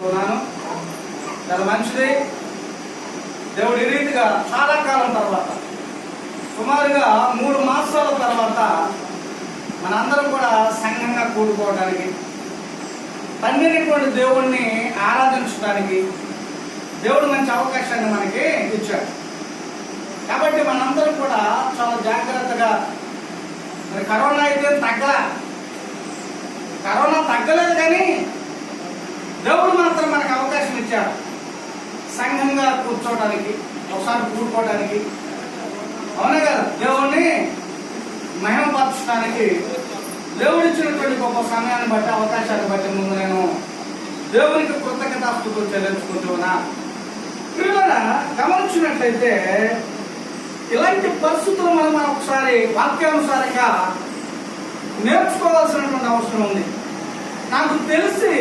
చాలా మంచిది. దేవుడు ఈ రీతిగా చాలా కాలం తర్వాత, సుమారుగా 3 మాసాల తర్వాత మనందరం కూడా సంఘంగా కూడుకోవడానికి, తండ్రిని దేవుణ్ణి ఆరాధించడానికి దేవుడు మంచి అవకాశాన్ని మనకి ఇచ్చాడు. కాబట్టి మనందరం కూడా చాలా జాగ్రత్తగా, మరి కరోనా అయితే కరోనా తగ్గలేదు, కానీ దేవుడు మాత్రం మనకు అవకాశం ఇచ్చాడు సంఘంగా కూర్చోవడానికి, ఒకసారి కూడుకోవడానికి. అవునే కదా, దేవుణ్ణి మహిమపరచడానికి దేవుడు ఇచ్చినటువంటి గొప్ప సమయాన్ని బట్టి, అవకాశాన్ని బట్టి ముందు నేను దేవునికి కృతజ్ఞతాస్తుతులు చెల్లించుకుంటున్నా. పిల్లల గమనించినట్లయితే ఇలాంటి పరిస్థితులు మనం ఒకసారి వాక్యానుసారంగా నేర్చుకోవాల్సినటువంటి అవసరం ఉంది. నాకు తెలిసి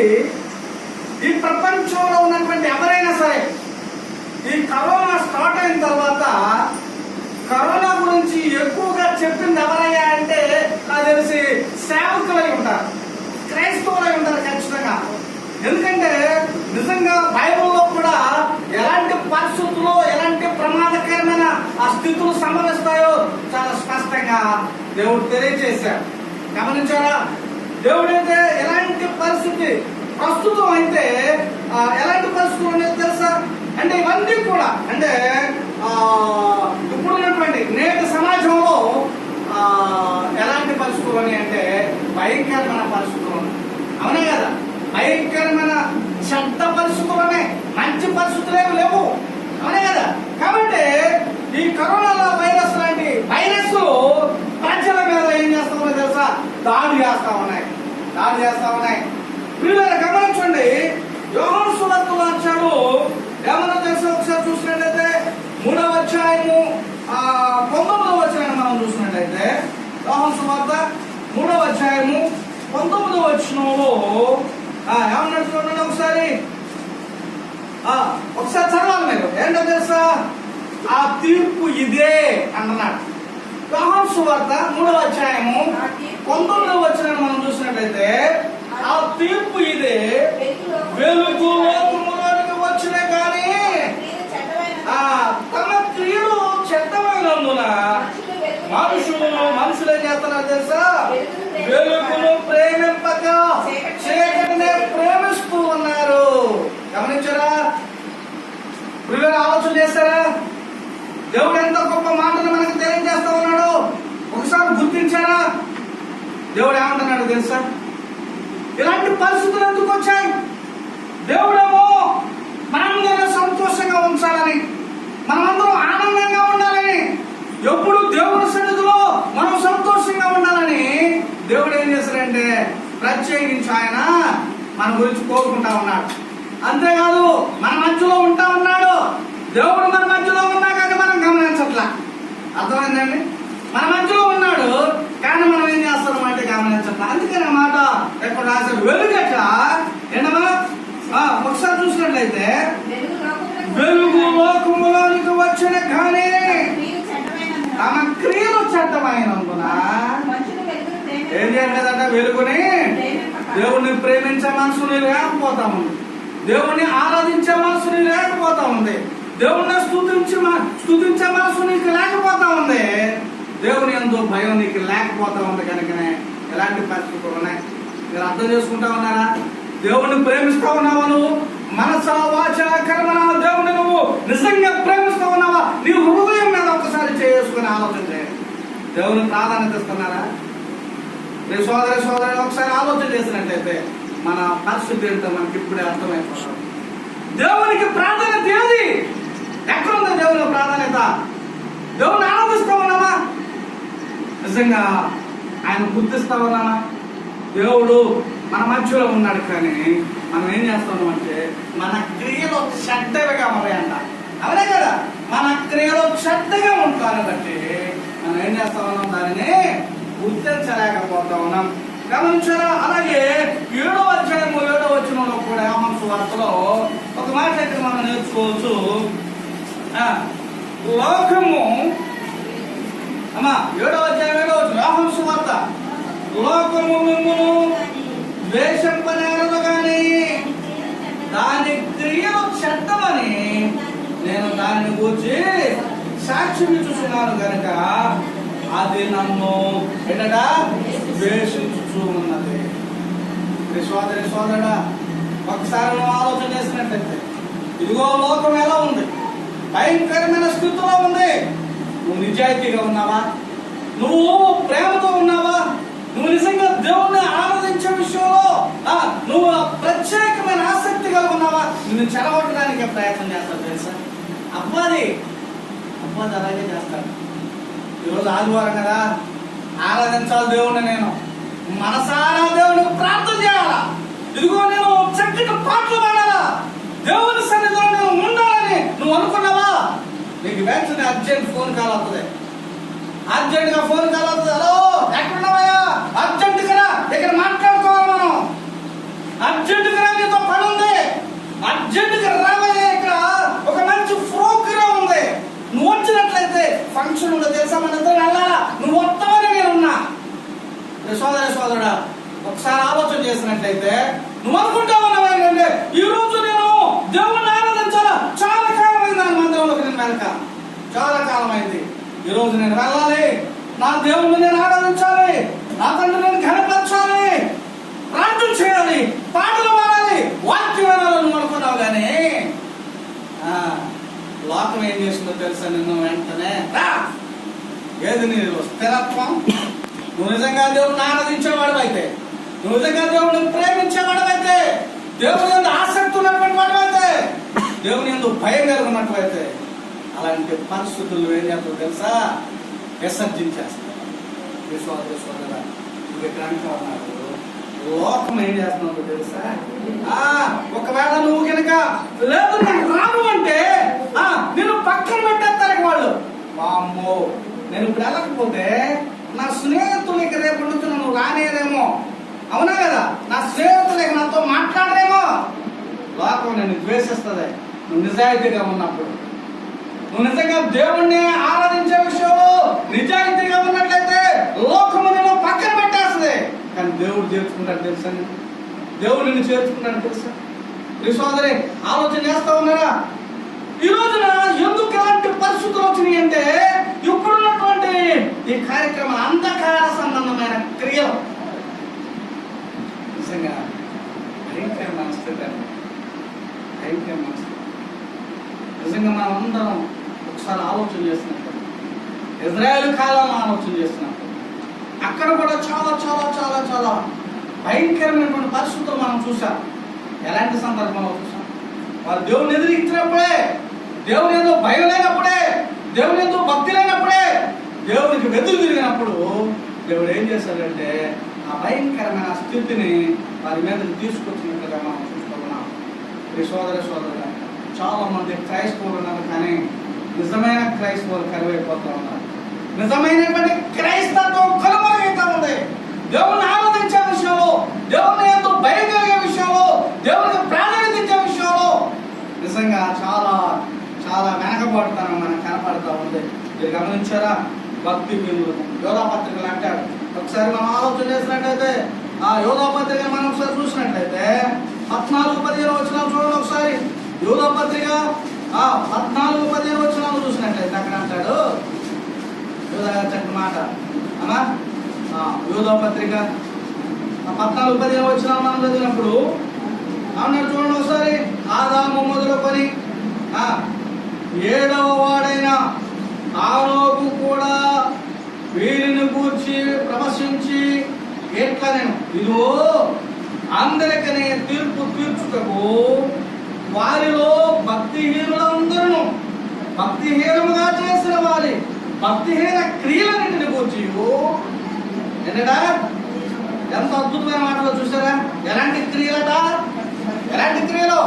ఈ ప్రపంచంలో ఉన్నటువంటి ఎవరైనా సరే ఈ కరోనా స్టార్ట్ అయిన తర్వాత కరోనా గురించి ఎక్కువగా చెప్పింది ఎవరయ్యా అంటే, నాకు తెలిసి సేవకులై ఉంటారు, క్రైస్తవులై ఉంటారు ఖచ్చితంగా. ఎందుకంటే నిజంగా బైబిల్లో కూడా ఎలాంటి పరిస్థితుల్లో ఎలాంటి ప్రమాదకరమైన ఆ స్థితులు సంభవిస్తాయో చాలా స్పష్టంగా దేవుడు తెలియజేశాడు. గమనించారా? దేవుడైతే ఎలాంటి పరిస్థితి ప్రస్తుతం అయితే ఎలాంటి పరిస్థితులు అనేది తెలుసా? అంటే ఇవన్నీ కూడా అంటే ఇప్పుడున్నటువంటి నేటి సమాజంలో ఎలాంటి పరిస్థితులు అని అంటే భయంకరమైన పరిస్థితులు. అవునే కదా, భయంకరమైన చెడ్డ పరిస్థితులనే, మంచి పరిస్థితులు ఏమి లేవు. అవునే కదా. కాబట్టి ఈ కరోనా వైరస్ లాంటి వైరస్ ప్రజల మీద ఏం చేస్తా ఉన్నాయి తెలుసా? దాడి చేస్తా ఉన్నాయి. పిల్లలు గమనించండి, యోహాను సువార్తలో వచ్చాడు ఏమన్నా తెలుసా? ఒకసారి చూసినట్లయితే 3వ అధ్యాయము 19వ వచనాన్ని మనం చూసినట్లయితే, యోహాను సువార్త 3వ అధ్యాయము 19వ వచనంలో ఏమన్నాడు చూడండి ఒకసారి చదవాలి మీరు. ఏంటో తెలుసా? ఆ తీర్పు ఇదే అంటున్నాడు. యోహాను సువార్త 3వ అధ్యాయము 19వ వచనాన్ని మనం చూసినట్లయితే, ఆ తీర్పు ఇదే, వెలుగు లోకములోనికి వచ్చిన కానీ తమ క్రియలు చెడ్డమైనందున మనుషులు ఏం చేస్తున్నారు తెలుసా? వెలుగును ప్రేమింపక చీకటినే ప్రేమిస్తూ ఉన్నారు. గమనించారా? పిల్లలు ఆలోచన చేస్తారా? దేవుడు ఎంత గొప్ప మాటలు మనకు తెలియజేస్తా ఉన్నాడు. ఒకసారి గుర్తించారా? దేవుడు ఏమంటున్నాడు తెలుసా? ఇలాంటి పరిస్థితులు ఎందుకు వచ్చాయి? దేవుడేమో మనందరం సంతోషంగా ఉంచాలని, మనమందరం ఆనందంగా ఉండాలని, ఎప్పుడు దేవుడి సన్నిధిలో మనం సంతోషంగా ఉండాలని దేవుడు ఏం చేశాడంటే ప్రత్యేకించి ఆయన మన గురించి కోరుకుంటా ఉన్నాడు. అంతేకాదు మన మధ్యలో ఉంటా ఉన్నాడు. దేవుడు మన మధ్యలో ఉన్నా కానీ మనం గమనించట్లా. అర్థమైందండి? మన మధ్యలో ఉన్నాడు కానీ మనం ఏం చేస్తాం అంటే గమనించట్లా. అందుకని మాట ఎక్కడ రాశారు? వెలుగట ఏంటమ్మా? ఒకసారి చూసినట్లయితే, వెలుగు లోకములోనికి వచ్చిన కానీ తమ క్రియలు చెడ్డమైనందున ఏం చేయలేదంట? వెలుగుని, దేవుణ్ణి ప్రేమించే మనసుని లేకపోతా ఉంది, దేవుణ్ణి ఆరాధించే మనసుని లేకపోతా ఉంది, దేవుణ్ణి స్తుతించే మనసు నీకు లేకపోతా ఉంది, దేవుని యందు భయం నీకు లేకపోతా ఉంది. కనుకనే ఎలాంటి పరిస్థితులు ఉన్నాయి మీరు అర్థం చేసుకుంటా ఉన్నారా? దేవుణ్ణి ప్రేమిస్తా ఉన్నావా? నువ్వు మనస వాచ కర్మణ దేవుని నువ్వు నిజంగా ప్రేమిస్తా ఉన్నావా? నీ హృదయం మీద ఒకసారి చేసుకుని ఆలోచన చేయండి. దేవుని ప్రాధాన్యత ఇస్తున్నారా? నీ సోదరి ఒకసారి ఆలోచన చేసినట్లయితే మన పరిస్థితి ఏంటో మనకి ఇప్పుడే అర్థమైపోతుంది. దేవునికి ప్రాధాన్యత ఏది? ఎక్కడుంది దేవుని ప్రాధాన్యత? దేవుని ఆనందిస్తా ఉన్నామా? నిజంగా ఆయన గుర్తిస్తా ఉన్నామా? దేవుడు మన మధ్యలో ఉన్నాడు కానీ మనం ఏం చేస్తున్నాం అంటే మన క్రియలు చెడ్డగా ఉన్నాయంట. అవునే కదా? మన క్రియలు చెడ్డగా ఉంటాను బట్టి మనం ఏం చేస్తా ఉన్నాం? దానిని గుర్తించలేకపోతా ఉన్నాం. గమనించారా? అలాగే 7వ అధ్యాయము 7వ వచనంలో కూడా యోహాను సువార్తలో ఒక మాట అయితే మనం నేర్చుకోవచ్చు. లోకము 7వ అధ్యాయం 7వ వచనం యోహాను సువార్త, లోకము మిమ్మును ద్వేషింపనేరదు కానీ దాని క్రియలు చెడ్డమని నేను దానిని గూర్చి సాక్ష్యం చూస్తున్నాను కనుక అది నన్ను ఏంటట ద్వేషించు ఉన్నది. సోదరుడా, ఒకసారి నువ్వు ఆలోచన చేసినట్లయితే ఇదిగో లోకం ఎలా ఉంది, భయంకరమైన స్థితిలో ఉంది. నువ్వు నిజాయితీగా ఉన్నావా? నువ్వు ప్రేమతో ఉన్నావా? నువ్వు నిజంగా దేవుణ్ణి ఆరాధించే విషయంలో నువ్వు ప్రత్యేకమైన ఆసక్తి కలిగి ఉన్నావా? నిన్ను చెడగొట్టడానికి ప్రయత్నం చేస్తాడు తెలుసా? అబ్బాది అలాగే చేస్తాడు. ఈరోజు ఆదివారం కదా, ఆరాధించాలి దేవుణ్ణి. నేను మనసారా దేవునికి ప్రార్థన చేయాలా? ఇదిగో నేను చక్కటి పాటలు పాడాలా? దేవుని సన్నిధిలో నేను ఉండాలని నువ్వు అనుకున్నావా? నీకు వెంటనే అర్జెంట్ ఫోన్ కాల్ అవుతుంది. అర్జెంట్ గా ఫోన్ కాల్ అవుతుంది. హలో, ఎక్కడున్నావయ్యా? అర్జెంట్ గా ఇక్కడ మాట్లాడుకోవాలి మనం. అర్జెంట్ గా నీతో పని ఉంది. అర్జెంట్ గా రావయ్యా, ఇక్కడ ఒక మంచి ప్రోగ్రామ్ ఉంది. నువ్వు వచ్చినట్లయితే ఫంక్షన్ ఉందో తెలుసా, మన ఇద్దరు వెళ్ళాలా? నువ్వు వస్తావని నేనున్నా. సోదరుడా, ఒకసారి ఆలోచన చేసినట్లయితే నువ్వు అనుకుంటా ఉన్నావు ఏంటంటే ఈ రోజు నేను దేవుణ్ణి ఆరాధించాలా? చాలా కాలం అయింది నా మందిరంలోకి నేను వెనక, చాలా కాలం అయింది. ఈ రోజు నేను వెళ్ళాలి, నా దేవుణ్ణి నేను ఆరాధించాలి, నా తండ్రి నేను ఘనపరచాలి, ప్రార్థన చేయాలి, పాటలు పాడాలి, వాక్యం వినాలని నువ్వు అనుకున్నావు. కానీ లోకం ఏం చేసిందో తెలుసా? నిన్ను వెంటనే ఏది నీరు స్థిరత్వం. నువ్వు నిజంగా దేవుడిని ఆరాధించేవాడు అయితే, నువ్వు నిజంగా దేవుడిని ప్రేమించేవాడు అయితే, దేవుని యందు ఆసక్తి ఉన్నటువంటి వాడు అయితే, దేవుని యందు భయం కలిగినట్టు అయితే, అలాంటి పరిస్థితులు ఏం చేస్తావు తెలుసా? విసర్జించేస్తావు. సోదరుడా, లోకం ఏం చేస్తున్నావు తెలుసా? ఒకవేళ నువ్వు కనుక లేదు నేను రాను అంటే నేను పక్కన పెట్టేస్తారు వాళ్ళు. వామ్మో, నేను ఇప్పుడు వెళ్ళకపోతే నా స్నేహితులకి రేపు నుంచి నువ్వు రానేదేమో, అవునా కదా? నా స్నేహితులకి నాతో మాట్లాడరేమో. లోకం నేను ద్వేషిస్తుంది. నువ్వు నిజాయితీగా ఉన్నప్పుడు, నువ్వు నిజంగా దేవుణ్ణి ఆరాధించే విషయంలో నిజాయితీగా ఉన్నట్లయితే లోకము నేను పక్కన పెట్టేస్తుంది. కానీ దేవుడు చేర్చుకుంటాడు తెలుసా? దేవుడు నిన్ను చేర్చుకుంటాడు తెలుసా? ఈ సోదరి ఆలోచన చేస్తా ఉన్నారా? ఈ రోజున ఎందుకు ఎలాంటి పరిస్థితులు వచ్చినాయి అంటే, ఇప్పుడున్నటువంటి ఈ కార్యక్రమం అంధకార సంబంధమైన క్రియలు నిజంగా భయంకరమైన స్థితి అండి, భయంకరమైన స్థితి. నిజంగా మనం అందరం ఒకసారి ఆలోచన చేస్తున్నప్పుడు, ఇజ్రాయేల్ కాలంలో ఆలోచన చేస్తున్నప్పుడు, అక్కడ కూడా చాలా చాలా చాలా చాలా భయంకరమైనటువంటి పరిస్థితులు మనం చూసాం. ఎలాంటి సందర్భంలో చూసాం? వారు దేవుని ఎదిరించినప్పుడే, దేవుని ఏదో భయం లేనప్పుడే, దేవుని ఏదో భక్తి లేనప్పుడే, దేవునికి వెదురు తిరిగినప్పుడు దేవుడు ఏం చేశాడంటే ఆ భయంకరమైన స్థితిని వారి మీద తీసుకొచ్చినట్టుగా మనం చూసుకుంటున్నాం. ఈ సోదరుడు, చాలా మంది క్రైస్తవులు ఉన్నారు, కానీ నిజమైన క్రైస్తవులు కరువైపోతూ ఉన్నారు. నిజమైనటువంటి క్రైస్తత్వం కనుమరుగైతా ఉంది. దేవుని ఆరాధించే విషయంలో, దేవుని ఎంతో భయం కలిగే విషయంలో, దేవునికి ప్రాధాన్యత ఇచ్చే విషయంలో నిజంగా చాలా చాలా వెనకబడుతానం మనకు కనపడుతూ ఉంది. మీరు గమనించారా? భక్తి వీరులు యోధాపత్రికలు అంటాడు. ఒకసారి మనం ఆలోచన చేసినట్లయితే ఆ యోధాపత్రిక మనం ఒకసారి చూసినట్లయితే 14-15 వచనాలు చూడండి. ఒకసారి యోధాపత్రిక 14-15 వచనాలు చూసినట్లయితే అక్కడ అంటాడు, చక్కటి మాట అమ్మా. యోధాపత్రిక 14-15 వచనాలు మనం చదివినప్పుడు అన్నాడు చూడండి ఒకసారి. ఆదాము మొదలుకొని 7వ వాడైన ఆనోకు కూడా వీరిని గూర్చి ప్రవశించి ఎట్లా నేను ఇదిగో అందరికనే తీర్పు తీర్చుటకు వారిలో భక్తిహీనులందరూ భక్తిహీనముగా చేసిన వారి భక్తిహీన క్రియలన్నింటిని గూర్చి ఏంటా ఎంత అద్భుతమైన మాటలో చూసారా? ఎలాంటి క్రియలట? ఎలాంటి క్రియలు?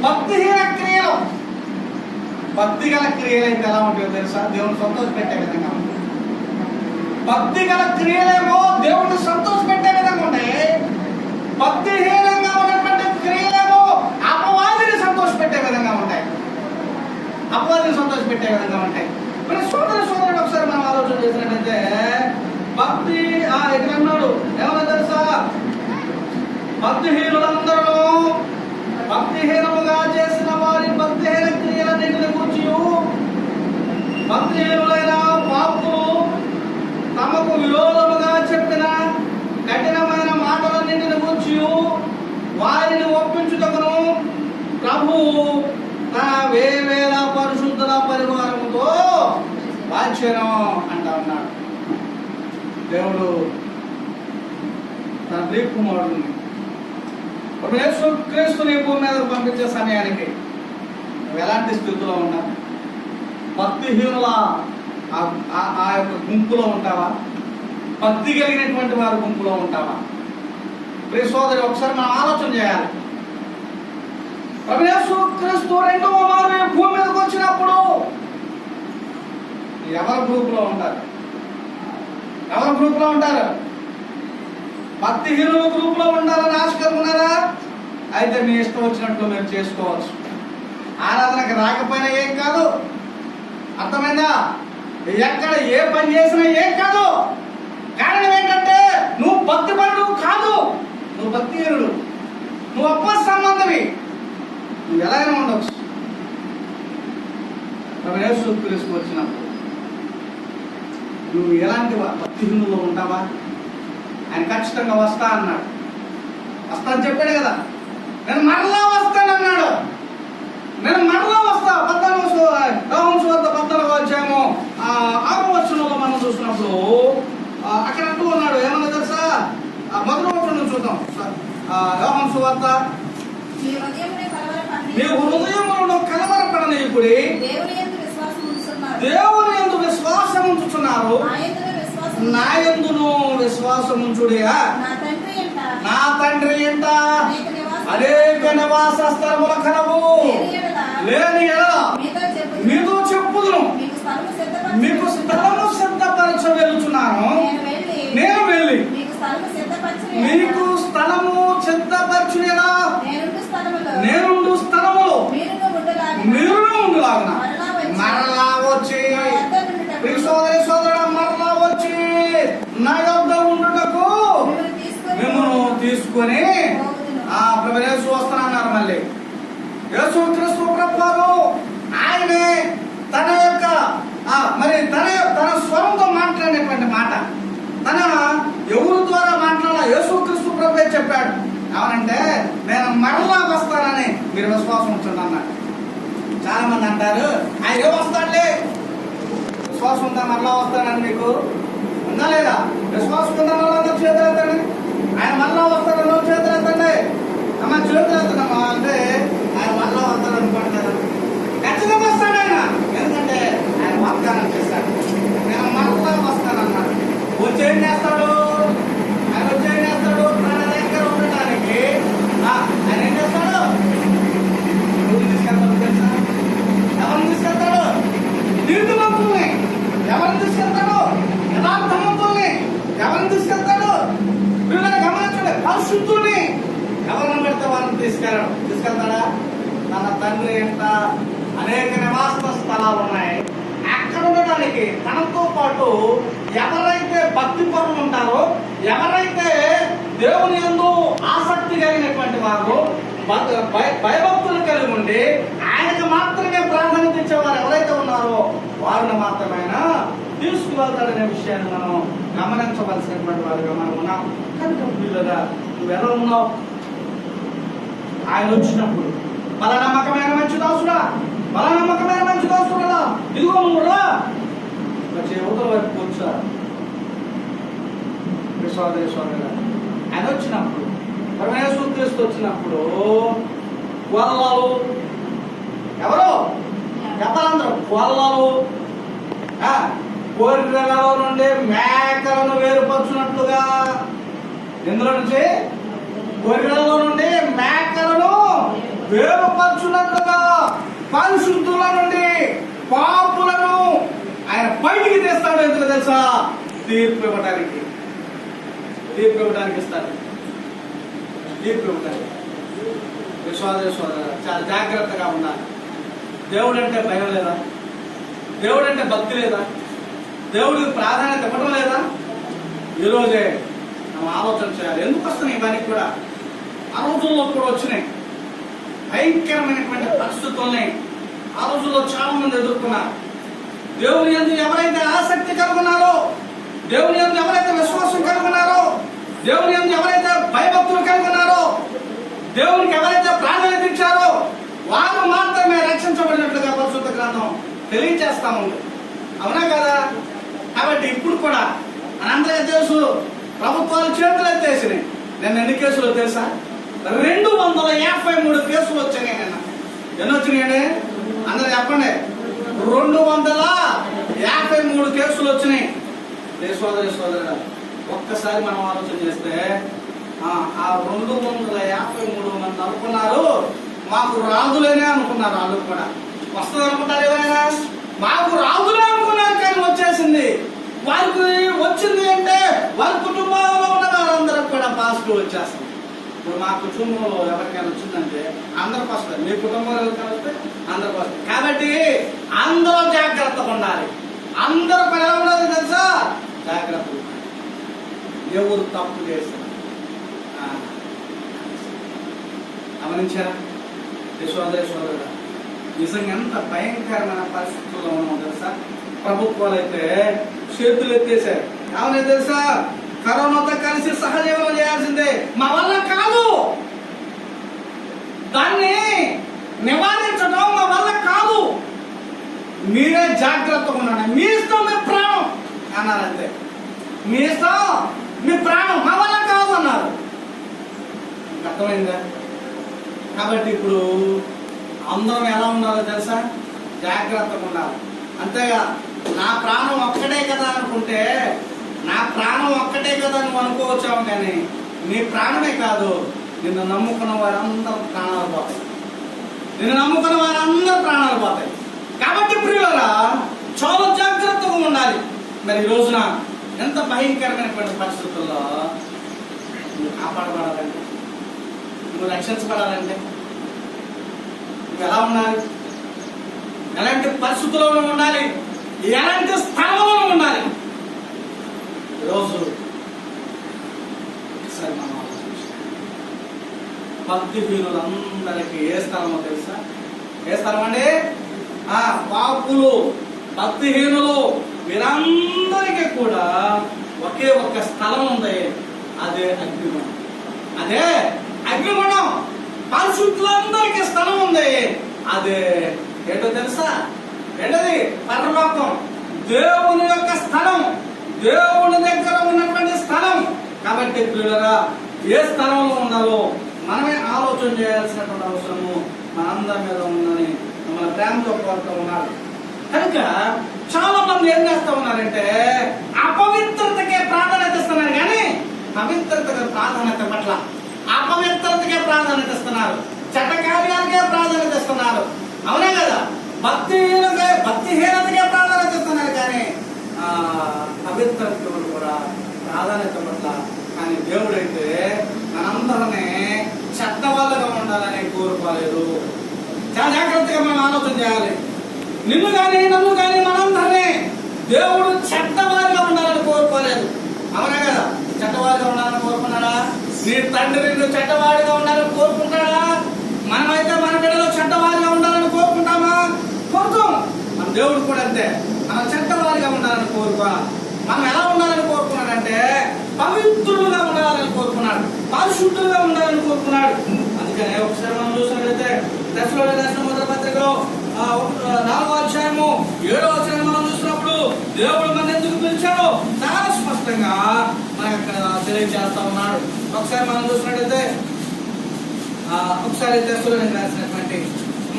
భక్తిహీన క్రియలు. భక్తి గల క్రియలు అయితే ఎలా ఉంటాయో తెలుసా? దేవుని సంతోష పెట్టే విధంగా ఉంటాయి. భక్తి గల క్రియలేమో దేవుడిని సంతోష పెట్టే విధంగా ఉంటాయి. భక్తిహీనంగా ఉన్నటువంటి క్రియలేమో అపవాదిని సంతోష పెట్టే విధంగా ఉంటాయి. అపవాదిని సంతోష పెట్టే విధంగా ఉంటాయి. మరి సోదరుడు ఒకసారి మనం ఆలోచన చేసినట్లయితే భక్తి ఎక్కడ అన్నాడు ఏమన్నా తెలుసా? భక్తిహీనులందరూ భక్తి భక్తిహీనముగా చేసిన వారి భక్తిహీన క్రియలన్నింటిని గురించి భక్తిహీనులైన పాపులు తమకు విరోధముగా చెప్పిన కఠినమైన మాటలన్నింటిని గురించి వారిని ఒప్పించుటకును ప్రభువు తన వేవేల పరిశుద్ధుల పరివారముతో వాచ్యను అంటా ఉన్నాడు. దేవుడు తన ప్రియకుమారుడిని యేసుక్రీస్తుని భూమి మీద పంపించే సమయానికి నువ్వు ఎలాంటి స్థితిలో ఉన్నావు? భక్తిహీనుల ఆ యొక్క గుంపులో ఉంటావా? భక్తి కలిగినటువంటి వారి గుంపులో ఉంటావా? ప్రియ సోదరి, ఒకసారి మనం ఆలోచన చేయాలి. యేసుక్రీస్తు రెండవ మారు భూమి మీదకి వచ్చినప్పుడు ఎవరి గ్రూపులో ఉంటారు? ఎవరి గ్రూపులో ఉంటారు? భక్తిహీనుల గ్రూపులో ఉండాలని ఆశకరున్నారా? అయితే మీ ఇష్టం వచ్చినట్లు మీరు చేసుకోవచ్చు. ఆరాధనకి రాకపోయినా ఏం కాదు, అర్థమైందా? ఎక్కడ ఏ పని చేసినా ఏం కాదు. కారణం ఏంటంటే నువ్వు భక్తిపరుడు కాదు, నువ్వు భక్తిహీనుడు, నువ్వు అప్ప సంబంధవి. నువ్వు ఎలాగైనా ఉండవచ్చు. యేసుక్రీస్తు వచ్చినప్పుడు నువ్వు ఎలాంటి భక్తిహీనుల్లో ఉంటావా? ఆయన ఖచ్చితంగా వస్తా అన్నాడు. వస్తా అని చెప్పాడు కదా. నేను మరలా వస్తానన్నాడు. నేను మరలా వస్తా. 14 అధ్యాయము 6వ వచనంలో మనం చూసినప్పుడు అక్కడ అంటూ ఉన్నాడు. ఏమన్నా తెలుసా? మొదటి వచనం చూద్దాం. యోహాను సువార్త, మీ హృదయములను కలవరపడనీయుడి, దేవుని యందు విశ్వాసం ఉంచుచున్నారు, నా యందును విశ్వాసం ఉంచుడియా. నా తండ్రి ఎంట అనేక నివాస స్థలముల కలవు, లేని మీతో చెప్పుదును. మీకు స్థలము సిద్ధపరచ వెళ్తున్నాను. నేను వెళ్ళి మీకు స్థలము సిద్ధపరచునేలా నేనుండు స్థలములో మీరును ఉండులాగున మరలా వచ్చి, సోదరుడా, మరలా వచ్చి నా యొద్ద ఉండుటకు మిమ్మల్ని తీసుకొని ప్రభు యేసు వస్తానన్నారు. మళ్ళీ యేసుక్రీస్తు ప్రభువారు ఆయనే తన యొక్క మరి తన స్వరంతో మాట్లాడినటువంటి మాట తన ఎవరి ద్వారా మాట్లాడాల యేసుక్రీస్తు ప్రభువే చెప్పాడు. ఏమనంటే నేను మరలా వస్తానని మీరు విశ్వాసం ఉంచండి అన్నాడు. చాలా మంది అంటారు ఆయన ఏ వస్తాడులే, విశ్వాసం ఉందా మరలా వస్తానని మీకు ఉందా లేదా? విశ్వాసం ఉందా? మళ్ళా చేతులు ఎత్తండి. ఆయన మరలా వస్తాడని చేతులు ఎత్తండి. అమ్మ చేతులు ఎత్తడమ్మా అంటే ఆయన మరలా వస్తాడు అనుకోండి కదా. ఖచ్చితంగా వస్తాడు ఆయన. ఎందుకంటే ఆయన వాగ్దానం చేస్తాడు. నేను మరలా వస్తానన్నాడు. వచ్చి ఏం చేస్తాడు? ఆయన వచ్చి ఏం చేస్తాడు? తన దగ్గర ఉండటానికి ఆయన ఏం చేస్తాడు? ఎవరిని తీసుకెళ్తాడు తెలుసా? ఎవరిని తీసుకెళ్తాడు? నీతిమంతుల్ని. ఎవరిని తీసుకెళ్తాడు? యథార్థవంతుల్ని. ఎవరిని తీసుకెళ్తాడు? వీళ్ళని గమనించండి, పరిశుద్ధుల్ని. ఎవరిని పెడితే వాళ్ళని తీసుకెళ్తాడా? తన తండ్రి ఎంత అనేక నివాస స్థలాలు ఉన్నాయి. అక్కడ ఉండడానికి తనతో పాటు ఎవరైతే భక్తి పరులు ఉంటారో, ఎవరైతే దేవుని యందు ఆసక్తి కలిగినటువంటి వారు, భయభక్తులు కలిగి ఉండి ఆయనకు మాత్రమే ప్రాధాన్యత ఇచ్చేవారు ఎవరైతే ఉన్నారో వారిని మాత్రమే తీసుకువెళ్తాడనే విషయాన్ని మనం గమనించవలసినటువంటి వారుగా మనం ఉన్నాం. కనుక పిల్లగా నువ్వు ఎలా ఉన్నావు? ఆయన వచ్చినప్పుడు బల నమ్మకమైన మంచి దాసుడా, బల నమ్మకమైన మంచి దాసుడా, ఇదిగో నువ్వు రా, యువతల వైపు కూర్చో. ఆయన వచ్చినప్పుడు యేసుక్రీస్తు వచ్చినప్పుడు గొల్లలు ఎవరు? చెప్పాలందరూ గొల్లలు గొర్రెలలో నుండి మేకలను వేరుపరచున్నట్లుగా, ఇందులో నుంచి గొర్రెలలో నుండి మేకలను వేరుపరచున్నట్లుగా పరిశుద్ధుల నుండి పాపులను ఆయన బయటికి తెస్తాడు. ఎందుకు తెలుసా? తీర్పు ఇవ్వడానికి ఇస్తాడు. తీర్పు ఇవ్వడానికి. చాలా జాగ్రత్తగా ఉండాలి. దేవుడు అంటే భయం లేదా? దేవుడు అంటే భక్తి లేదా? దేవుడికి ప్రాధాన్యత ఇవ్వడం లేదా? ఈరోజే మనం ఆలోచన చేయాలి. ఎందుకు వస్తున్నాయి ఇవన్నీ కూడా? ఆ రోజుల్లో కూడా వచ్చినాయి. భయంకరమైనటువంటి పరిస్థితుల్ని ఆ రోజుల్లో చాలా మంది ఎదుర్కొన్నారు. దేవుని యందు ఎవరైతే ఆసక్తి కలుగున్నారో, దేవుని యందు ఎవరైతే విశ్వాసం కలుగున్నారో, దేవుని యందు ఎవరైతే భయభక్తులు కలుగున్నారో, దేవునికి ఎవరైతే ప్రాధాన్యత ఇచ్చారో వారు మాత్రమే రక్షించబడినట్లుగా పరిశుద్ధ గ్రంథం తెలియజేస్తా ఉంది. అవునా కదా? కాబట్టి ఇప్పుడు కూడా మనందరికీ తెలుసు, ప్రభుత్వాలు చేతులు ఎత్తేసినాయి. నేను ఎన్ని కేసులు తెలుసా? 253 కేసులు వచ్చాయి. నిన్న ఎన్ని వచ్చినాయండి? అందరూ చెప్పండి. 253 కేసులు వచ్చినాయి. సోదరు ఒక్కసారి మనం ఆలోచన చేస్తే ఆ 253 మంది అనుకున్నారు మాకు రాదులేనే అనుకున్నారు. వాళ్ళు కూడా వస్తుంది అనుకుంటారు. ఏమైనా మాకు రాదులే అనుకున్నారు, కానీ వచ్చేసింది. వారికి వచ్చింది అంటే వారి కుటుంబంలో ఉన్న వారందరూ కూడా పాజిటివ్ వచ్చేస్తుంది. ఇప్పుడు మా కుటుంబంలో ఎవరికైనా వచ్చిందంటే అందరికి వస్తుంది, మీ కుటుంబంలో ఎవరికైనా వస్తే అందరికి వస్తుంది. కాబట్టి అందరూ జాగ్రత్తగా ఉండాలి. అందరూ పని ఎలా ఉండాలి తెలుసా? జాగ్రత్తగా ఉండాలి. ఎవరు తప్పు చేస్తారు గమనించారా? సోదరుడు నిజంగా ఎంత భయంకరమైన పరిస్థితుల్లో ఉన్నాం తెలుసా? ప్రభుత్వాలు అయితే చేతులు ఎత్తేసారు. ఏమన్నా తెలుసా? కరోనాతో కలిసి సహజీవనం చేయాల్సిందే, మా వల్ల కాదు, దాన్ని నివారించడం మా వల్ల కాదు, మీరే జాగ్రత్తగా ఉండండి, మీ ఇష్టం మీ ప్రాణం అన్నారంతే. మీ ఇష్టం మీ ప్రాణం, మా వల్ల కాదు అన్నారు. అర్థమైందా? కాబట్టి ఇప్పుడు అందరం ఎలా ఉండాలో తెలుసా? జాగ్రత్తగా ఉండాలి. అంతేగా నా ప్రాణం ఒక్కటే కదా అనుకుంటే, నా ప్రాణం ఒక్కటే కదా నువ్వు అనుకోవచ్చావు, కానీ నీ ప్రాణమే కాదు, నిన్ను నమ్ముకున్న వారందరూ ప్రాణాలు పోతాయి. నిన్ను నమ్ముకున్న వారందరూ ప్రాణాలు పోతాయి. కాబట్టి ప్రియులారా చాలా జాగ్రత్తగా ఉండాలి. మరి ఈ రోజున ఎంత భయంకరమైనటువంటి పరిస్థితుల్లో నువ్వు కాపాడబడాలంటే, నువ్వు రక్షించబడాలంటే నువ్వు ఎలా ఉండాలి? ఎలాంటి పరిస్థితుల్లో ఉండాలి? ఎలాంటి స్థానంలో ఉండాలి? ఈరోజు ఒకసారి మనం భక్తిహీనులందరికీ ఏ స్థలమో తెలుసా? ఏ స్థలం అండి? పాపులు, భక్తిహీనులు, వీరందరికీ కూడా ఒకే ఒక్క స్థలం ఉంది. అదే అగ్నిగుణం. అదే అగ్నిగుణం. పరిశుద్ధులందరికీ స్థలం ఉంది. అదే ఏంటో తెలుసా? ఏంటది? పరలోకం, దేవుని యొక్క స్థలం, దేవుని దగ్గర ఉన్నటువంటి స్థలం. కాబట్టి ప్రియులారా ఏ స్థలంలో ఉండాలో మనమే ఆలోచన చేయాల్సినటువంటి అవసరము మనందరి మీద ఉందని మన ప్రేమతో కోరుతూ ఉన్నారు. కనుక చాలా మంది ఏం చేస్తూ ఉన్నారంటే అపవిత్రతకే ప్రాధాన్యత ఇస్తున్నారు, కానీ పవిత్రతకు ప్రాధాన్యత పట్ల అపవిత్రతకే ప్రాధాన్యత ఇస్తున్నారు, చట్ట కార్యాలకే ప్రాధాన్యత ఇస్తున్నారు. అవునే కదా? భక్తిహీనతకే ప్రాధాన్యత ఇస్తున్నారు, కానీ పవిత్రతకు కూడా ప్రాధాన్యత పట్ల. కానీ దేవుడైతే మనందరినీ చెడ్డవాళ్ళగా ఉండాలని కోరుకోలేదు. చాలా జాగ్రత్తగా మనం ఆలోచన చేయాలి. నిన్ను కానీ నన్ను కానీ మనందరినీ దేవుడు చెడ్డవారిగా ఉండాలని కోరుకోలేదు. అవునా కదా? చెడ్డవారిగా ఉండాలని కోరుకున్నాడా? నీ తండ్రి నిన్ను చెడ్డవాడిగా ఉండాలని కోరుకుంటాడా? మనమైతే మన బిడ్డలో చెడ్డవారిగా ఉండాలని కోరుకుంటామా? కోరుకోం. మన దేవుడు కూడా అంతే, మనం చెడ్డవారిగా ఉండాలని కోరుకోవాలి. మనం ఎలా ఉండాలని కోరుకున్నాడంటే పవిత్రులుగా ఉండాలని కోరుకున్నాడు, పరిశుద్ధులుగా ఉండాలని కోరుకున్నాడు. అందుకనే ఒకసారి మనం చూసినట్లయితే దశలోని రాసిన మొదటి పత్రికలో 4వ అధ్యాయము 7వ వచనం మనం చూసినప్పుడు దేవుడు మన ఎందుకు పిలిచాడో చాలా స్పష్టంగా మనకు అక్కడ తెలియజేస్తా ఉన్నాడు. ఒకసారి మనం చూసినట్లయితే ఒకసారి దశలోని రాసినటువంటి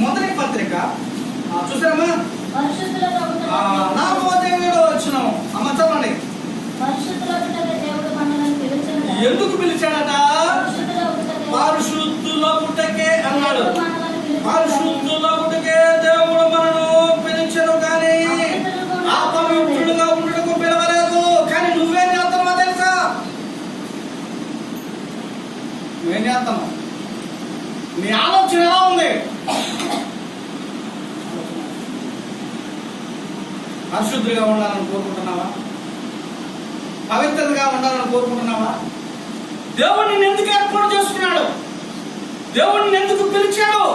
మొదటి పత్రిక చూసారమ్మా, 4వ అధ్యాయం 7వ వచనం. అమ్మ చదవండి. ఎందుకు పిలిచాడట? పరిశుద్ధులగుటకే అన్నాడు. పరిశుద్ధులగుటకే దేవుడు మనను పిలిచెను, కానీ అపవిత్రులుగా ఉండటకు పిలవలేదు. కానీ నువ్వేం చేస్తున్నావో తెలుసా? నువ్వేం చేస్తున్నావు? నీ ఆలోచన ఎలా ఉంది? పరిశుద్ధులుగా ఉండాలని కోరుకుంటున్నావా? పవిత్రతగా ఉండాలని కోరుకుంటున్నావా? దేవుడిని ఎందుకు ఏర్పాటు చేసుకున్నాడు? దేవుడిని ఎందుకు పిలిచి పిలిచాడు.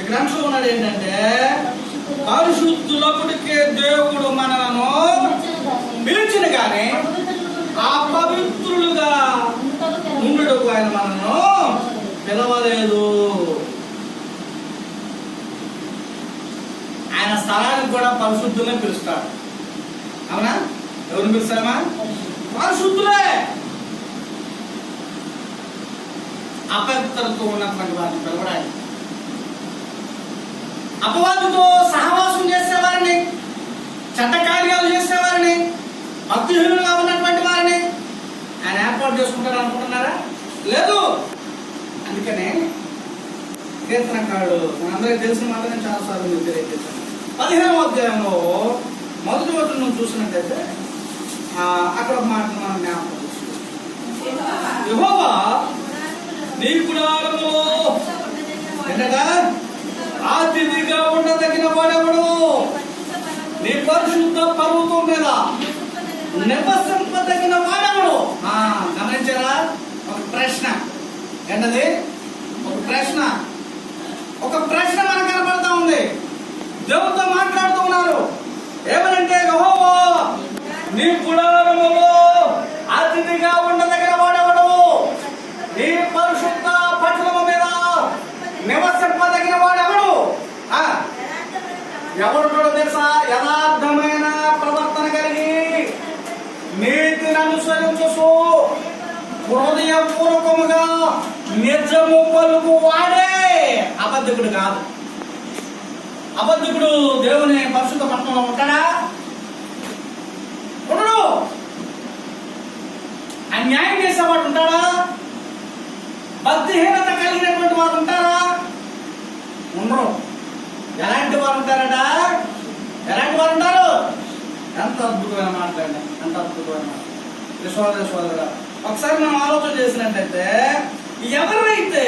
ఇక్కడ అంశం ఉన్నాడు ఏంటంటే పరిశుద్ధులకుడికే దేవుడు మనలను పిలిచిన కానీ అపవిత్రులుగా ఉండుటకు ఆయన మనను పిలవలేదు. ఆయన స్థలానికి కూడా పరిశుద్ధులనే పిలుస్తాడు. అవునా? ఎవరిని పిలుస్తామా? పరిశుద్ధులే. అపవిత్రతో ఉన్నటువంటి వారిని పిలవడానికి, అపవాదుతో సహవాసం చేసేవారిని, చెడ్డ కార్యాలు చేసేవారిని, భక్తిహీనులుగా ఉన్నటువంటి వారిని ఆయన ఏర్పాటు చేసుకుంటారు అనుకుంటున్నారా? లేదు. అందుకనే కీర్తనకారుడు మనందరికీ తెలిసిన మాట నేను చాలాసార్లు మీకు తెలియజేశాను. 15వ అధ్యాయంలో మొదటి వచనం నువ్వు చూసినట్టయితే అక్కడ ఒక మాట మనం జ్ఞాపకం చేసుకుంటాం. యెహోవా నీ గుడారములో ఎండగా అతిథిగా ఉండదగిన వాడెవడు? నీ పరిశుద్ధ పర్వతం మీద నివసింపదగిన వాడెవడు? గమనించారా? ఒక ప్రశ్న. ఏంటది? ఒక ప్రశ్న మనకు కనబడతా ఉంది. దేవునితో మాట్లాడుతూ ఉన్నారు. ఏమనంటే యెహోవా నీ గుడారములో అతిథిగా ఉండదగిన వాడెవడు? నీ పరిశుద్ధ పట్టణము మీద నివసింపదగిన వాడెవడు? ఎవడుంటాడో తెలుసా? యథార్థమైన ప్రవర్తన కలిగి నీతిని అనుసరించు హృదయపూర్వకముగా నిజము పలుకు వాడే. అబద్ధికుడు కాదు. అబద్ధికుడు దేవుని పరిశుద్ధ పట్టణంలో ఉంటాడా? ఉండడు. అన్యాయం చేసేవాడు ఉంటాడా? భక్తిహీనత కలిగినటువంటి వారు ఉంటారా? ఉండరు. ఎలాంటి వారు ఉంటారట? ఎలాంటి వారు ఉంటారు? ఎంత అద్భుతమైన మాట్లాడండి, ఎంత అద్భుతమైన మాట. సోదరుడా, ఒకసారి మనం ఆలోచన చేసినట్టయితే ఎవరైతే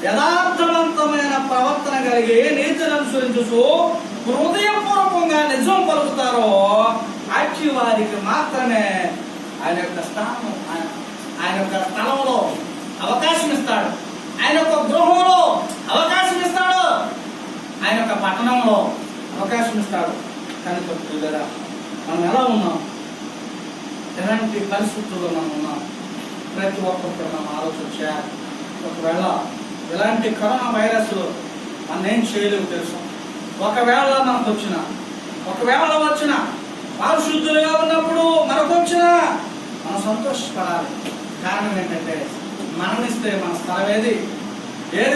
యథార్థవంతమైన ప్రవర్తన కలిగి నీతిని అనుసరించు హృదయపూర్వకంగా నిజం పలుకుతారో అట్టి వారికి మాత్రమే ఆయన యొక్క స్థానం, ఆయన యొక్క స్థలంలో అవకాశం ఇస్తాడు. ఆయన యొక్క గృహంలో అవకాశం ఇస్తాడు. ఆయన యొక్క పట్టణంలో అవకాశం ఇస్తాడు. కనుక ప్రియులారా, మనం ఎలా ఉన్నాం? ఎలాంటి పరిస్థితుల్లో మనం ఉన్నాం? ప్రతి ఒక్కరికి మనం ఆలోచన చేయాలి. ఒకవేళ ఇలాంటి కరోనా వైరస్ మనం ఏం చేయలేవు తెలుసు. ఒకవేళ మనకు వచ్చిన పరిశుద్ధులుగా ఉన్నప్పుడు మనకు వచ్చిన మనం సంతోషపడాలి. కారణం ఏంటంటే మరణిస్తే మన స్థలం ఏది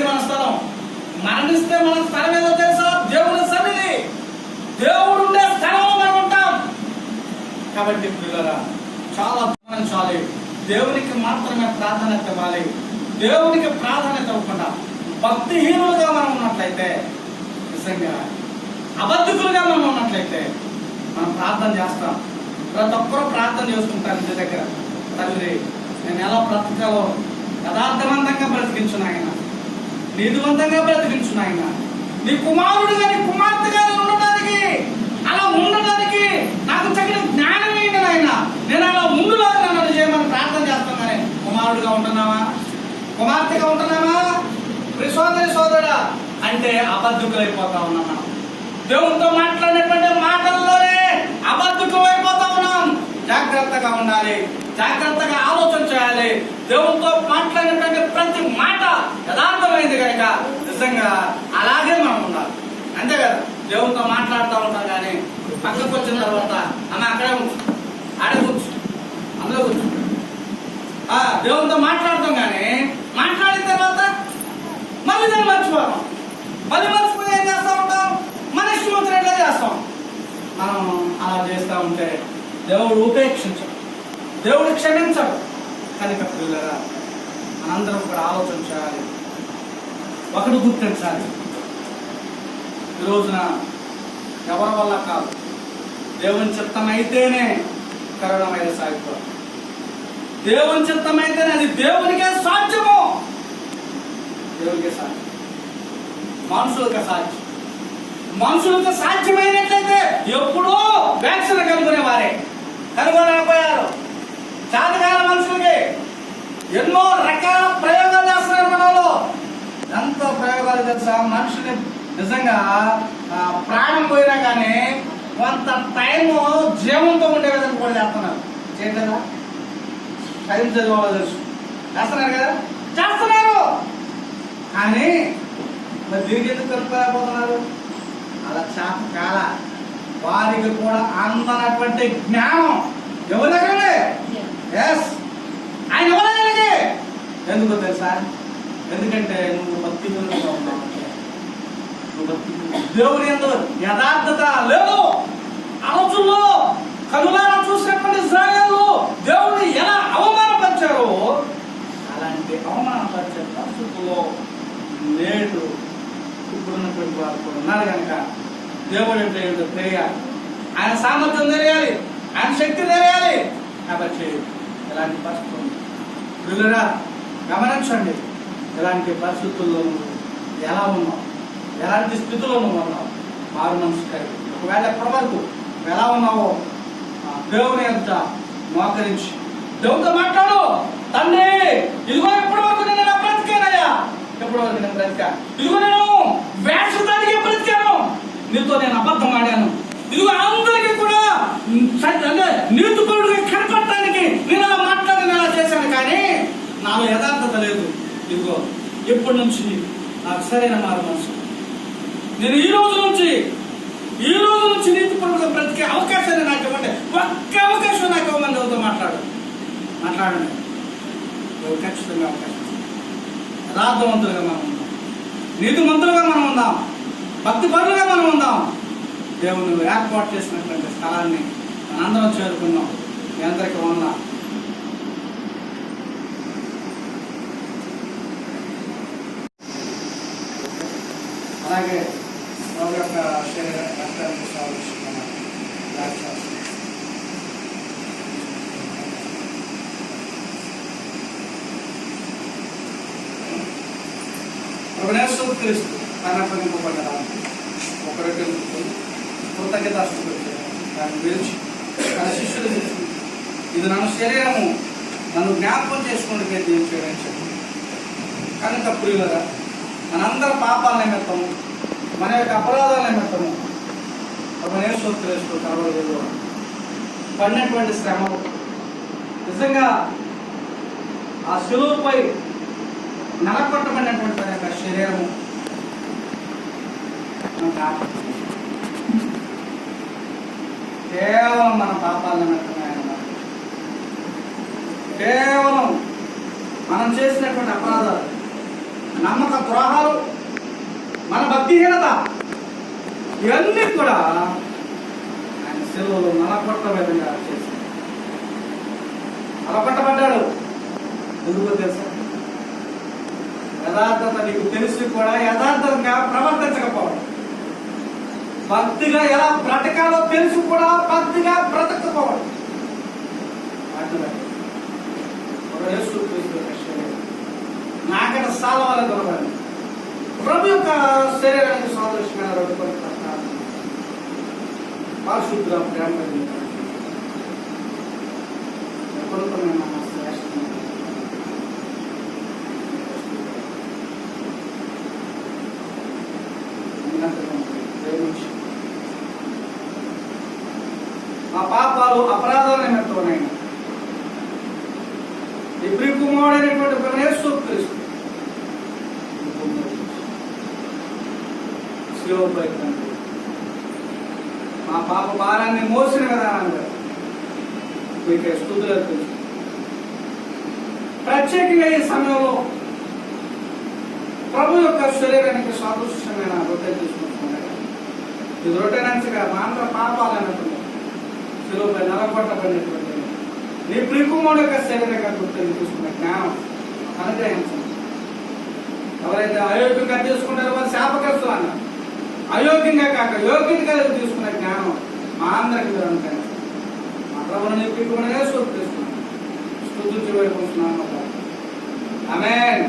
మన స్థలం? మరణిస్తే మన స్థలం ఏదో తెలుసా? దేవుని సన్నిధి. దేవుడు ఉండే స్థలంలో మనం ఉంటాం. కాబట్టి పిల్లరా, చాలా గమనించాలి. దేవునికి మాత్రమే ప్రాధాన్యత ఇవ్వాలి. దేవునికి ప్రాధాన్యత ఇవ్వకుండా భక్తిహీనులుగా మనం ఉన్నట్లయితే, నిజంగా అబద్ధికులుగా మనం ఉన్నట్లయితే మనం ప్రార్థన చేస్తాం. ప్రతి ఒక్కరూ ప్రార్థన చేసుకుంటారు ఇంటి దగ్గర. తండ్రి, నేను ఎలా బ్రతకాలో యథార్థవంతంగా బ్రతికించును ఆయన, నీతివంతంగా బ్రతికించును ఆయన. నీ కుమారుడుగా నీ కుమార్తెగా ఉండడానికి, అలా ఉండడానికి నాకు తగిన జ్ఞానం ఏంటి ఆయన, నేను అలా ముందులాగా నన్ను చేయమని ప్రార్థన చేస్తాను. కానీ కుమారుడుగా ఉంటున్నావా? కుమార్తెగా ఉంటున్నావా? సోదరుడా, అంటే అబద్ధకులైపోతా ఉన్నాం. మనం దేవునితో మాట్లాడినటువంటి మాటల్లోనే అబద్ధకులు అయిపోతా ఉన్నాం. జాగ్రత్తగా ఉండాలి, జాగ్రత్తగా ఆలోచన చేయాలి. దేవునితో మాట్లాడినటువంటి ప్రతి మాట యథార్థమైంది కనుక నిజంగా అలాగే మనం ఉండాలి. అంతే కదా? దేవునితో మాట్లాడుతూ ఉంటాం కానీ పక్కకు వచ్చిన తర్వాత అమ్మ అక్కడే కూర్చు, ఆడే కూర్చు, అందులో కూర్చు. దేవునితో మాట్లాడతాం కానీ మాట్లాడిన తర్వాత మళ్ళీ దాన్ని మర్చిపోతాం. మళ్ళీ మర్చిపోయి ఏం చేస్తూ ఉంటాం? మన ఇష్టం వచ్చినట్లే చేస్తాం. మనం అలా చేస్తూ ఉంటే దేవుడు ఉపేక్షించడు, దేవుడు క్షమించడు. కనుక పిల్లరా, మనందరం కూడా ఆలోచన చేయాలి. ఒకటి గుర్తించాలి, ఈ రోజున ఎవరి వల్ల కాదు, దేవుని చిత్తం అయితేనే కరోనా వైరస్ ఆగిపోవాలి. దేవుని చిత్తం అయితేనే అది దేవునికే సాధ్యము. దేవునికే సాధ్యం, మనుషులకు సాధ్యం. మనుషులకు సాధ్యమైనట్లయితే ఎప్పుడో వ్యాక్సిన్ కనుగొనేవారే, కనుగొనకపోయారు. చాతకాల మనుషులకి ఎన్నో రకాల ప్రయోగాలు చేస్తున్నారు. మనలో తెలుసా, మనుషుని నిజంగా ప్రాణం పోయినా కానీ కొంత టైము జీవంతో ఉండే విధంగా కూడా చేస్తున్నారు. చేయట్లేదా? టైం చదివాలో తెలుసు, చేస్తున్నారు కదా, చేస్తున్నారు. కానీ మరి దీనికి ఎందుకు కలుపుకోలేకపోతున్నారు? అలా చేత కాల వారికి కూడా అందనటువంటి జ్ఞానం ఎవరి దగ్గరే. ఎస్, ఆయన ఎవరైనా ఎందుకో తెలుసా? ఎందుకంటే నువ్వు భక్తి ఉన్నావు. దేవుని యందు యథార్థత లేదు. ఆ రోజుల్లో కనులారా చూసినటువంటి ఇశ్రాయేలు దేవుని ఎలా అవమానపరిచారో అలాంటి అవమానపరిచే పరిస్థితుల్లో నేడు ఇప్పుడున్నటువంటి వారు కూడా ఉన్నారు. కనుక దేవుడు అంటే ఏంటో తెలియాలి, ఆయన సామర్థ్యం తెలియాలి, ఆయన శక్తి తెలియాలి. కాబట్టి ఇలాంటి పరిస్థితులు వీళ్ళరా గమనించండి. ఇలాంటి పరిస్థితుల్లో నువ్వు ఎలా ఉన్నావు, ఎలాంటి స్థితిలో నువ్వు ఉన్నావు, మారు మనసు కలిగి ఒకవేళ ఎప్పటి వరకు ఎలా ఉన్నావో దేవుని యొక్క మోకరించి దేవుడితో మాట్లాడు. తండ్రి, ఇదిగో ఎప్పటి వరకు నేను బ్రతికానయ్యా, ఎప్పటి వరకు నేను బ్రతికా, ఇదిగో నేను వేషధానికి బ్రతికాను, నీతో నేను అబద్ధం ఆడాను, ఇదిగో అందరికీ కూడా నీతిపరుడుగా కనపడటానికి నేను అలా మాట్లాడి అలా చేశాను, కానీ నాలో యథార్థత లేదు. ఇదిగో ఎప్పటి నుంచి నాకు సరైన మారు మనసు, నేను ఈ రోజు నుంచి నీతిపరుడుగా బ్రతికే అవకాశాన్ని నాకు ఇవ్వండి, ఒక్క అవకాశం నాకు ఇవ్వమని దేవుడితో మాట్లాడండి. ఖచ్చితంగా అవకాశం. యథార్థవంతులుగా మనం ఉందాం, నీతిమంతులుగా మనం ఉందాం, భక్తి పరులుగా మనం ఉందాం. దేవుని ఏర్పాటు చేసినటువంటి స్థలాన్ని మనందరం చేరుకున్నాం. మీ అందరికీ ఉందాం. అలాగే ప్రభు యొక్క శరీర రక్తానికి సాధిస్తున్న క్రీస్తు అన్నపనింపబడ్డడానికి ఒకరికి కృతజ్ఞతాస్తులు దాన్ని పిలిచి తన శిష్యులు తీసుకుని ఇది నన్ను శరీరము, నన్ను జ్ఞాపకం చేసుకుంటే దీవించడం చెప్పి. కనుక ప్రియులరా, మనందరి పాపాల నిమిత్తము, మన యొక్క అపరాధాల నిమిత్తము క్రీస్తు కలవలో పడినటువంటి శ్రమలు నిజంగా ఆ శిలువపై నలకొట్టబడినటువంటి తన యొక్క శరీరము కేవలం మన పాపాల నిమిత్తమే ఆయన, కేవలం మనం చేసినటువంటి అపరాధాలు, నమ్మక ద్రోహాలు, మన భక్తిహీనత, ఇవన్నీ కూడా ఆయన శిలువలో నలకొట్ట విధంగా చేశాడు. నలకొట్టబడ్డాడు. ఎందుకో తెలుసా? యథార్థత నీకు తెలిసి కూడా యథార్థంగా ప్రవర్తించకపోవడం, భక్తిగా ఎలా బ్రతకాలో తెలుసు కూడా భక్తిగా బ్రతకపోవడం. నాకైనా సాలవాల దొరకదు. ప్రభు యొక్క శరీరానికి సాదృశ్యమైన రెండు పరిశుద్ధ ప్రేమ మా పాపాలు అపరాధాల నిమిత్తమైనా ఈ ప్రియకుమారుడైనటువంటి యేసు క్రీస్తు శిలువపై మా పాప భారాన్ని మోసిన విధానంగా మీకు స్తుతులు తెలుసు. ప్రత్యేకంగా ఈ సమయంలో ప్రభు యొక్క శరీరానికి సాదృశ్యమైన రొట్టె తీసుకుంటున్నాడు. ఇది రొట్టె నుంచిగా మా అందరి పాపాలన్నటువంటి శిలువపై నలగొట్టబడినటువంటి నీ ప్రియకుమారుడు యొక్క శరీరంగా గుర్తు తీసుకున్న జ్ఞానం అనుగ్రహించండి. ఎవరైతే అయోగ్యంగా తీసుకుంటారో వారు శాపగ్రస్తులు అన్నారు. అయోగ్యంగా కాక యోగ్యంగా తీసుకున్న జ్ఞానం మా అందరికి మీరు అనుగ్రహించండి. మా ప్రభువుని నీ ప్రియకుమారుడుగా తీసుకున్నాను, స్తుతించి వేడుకుంటున్నాను. ఆమేన్.